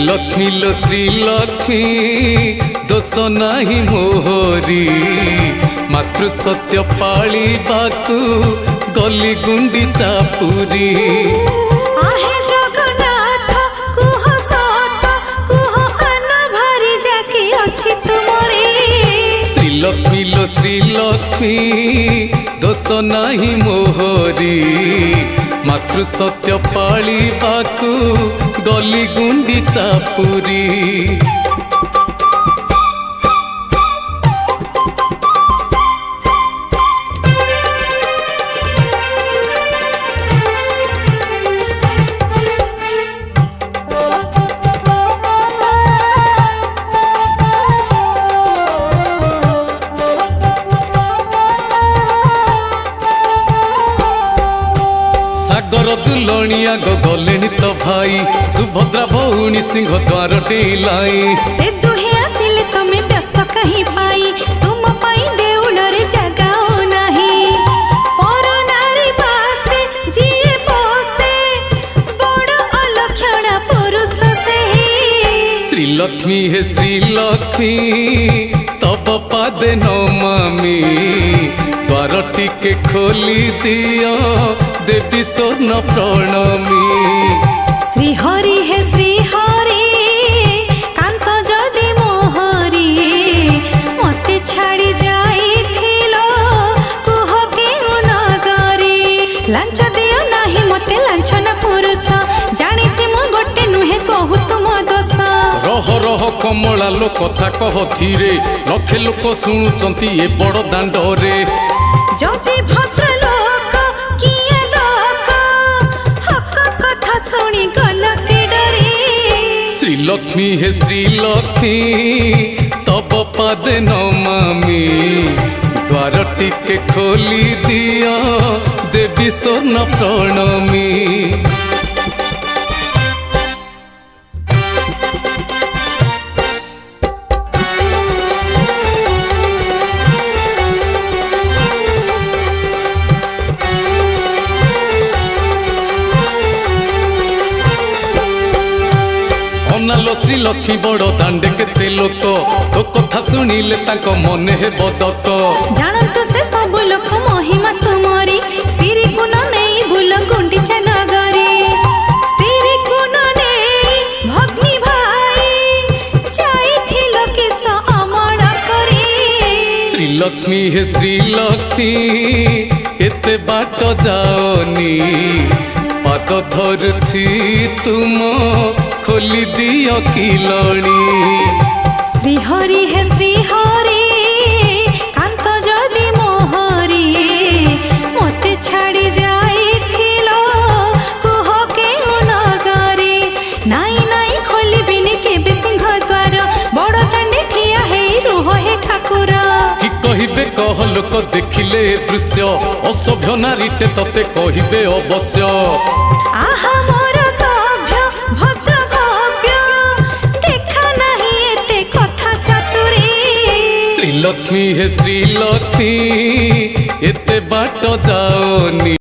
श्रीलक्ष्मी लो श्रीलक्ष्मी दोष नाही मोहरी मातृ सत्य पाळिबाकु गली गुंडीचा पुरी। आहे जगन्नाथ कुह सत कुह अन भरी जाके अछि तुमरे। श्रीलक्ष्मी लो श्रीलक्ष्मी दोष नाही मोहरी मातृ सत्य पाळिबाकु गली गुंडीचा पुरी। सागर दुलणिया गलेनी तो भाई सुभद्रा भौणी सिंह द्वार टेलाई। से दुहे आसिले तमे व्यस्त कहीं पाई तुम पाई देउल रे जगाओ नाही। पर नारी बासे जिए बसे बड़ अलक्षण पुरुष से। श्रीलक्ष्मी हे श्रीलक्ष्मी तब पादे नमामि द्वार टिके खोली दियो देवी स्वर्ण प्रणमी। श्री हरि हे श्री हरि कांत जदि मोहरी मते छाड़ी जाइथिलो कुह केउ नगरी। लांच दियो नाही मते लांछन पुरुष जानी छी मु गोटे नुहे कहू तुम दोष। रह रह कमला लो कथा कह धीरे लक्षे लोक शुणुचंती ए बड़ दांडरे। जदि भद्र लोक किए लोक हक कथा सुनी गल के डरे। श्रीलक्ष्मी हे श्रीलक्ष्मी तब पादे नमामि द्वार टिके खोली दियो देवी स्वर्ण प्रणमी। अनालो श्रीलक्ष्मी बड़ दांडे केते लोक तो कथा शुणिले ताको मने हे बदक। जानतु से सब लोक महिमा तुमरी स्त्री को न नहीं भूल गुंडीचा नगरी। स्त्री को न नहीं भग्नी भाई जाइथिल किस अमर करे। श्रीलक्ष्मी हे श्रीलक्ष्मी एते बाट जाओनी पाद धरुछि तुम खोली दियो किलणी। श्री हरि हे श्री हरि कांत जदि मोहरी मते छाड़ी जाइथिलो कुह केउ नगरी। नाई नाई खोली बिनी केबे सिंह द्वार बड़ दांडे ठिया हेई रुह हे ठाकुर। कि कहिबे कह लोक देखिले दृश्य असभ्य नारीटे तते कहिबे अवश्य। आहा मोर सभ्य भद्र भव्य देखा नहीं एते कथा चतुरी। श्रीलक्ष्मी हे श्रीलक्ष्मी एते बाट जाओनी।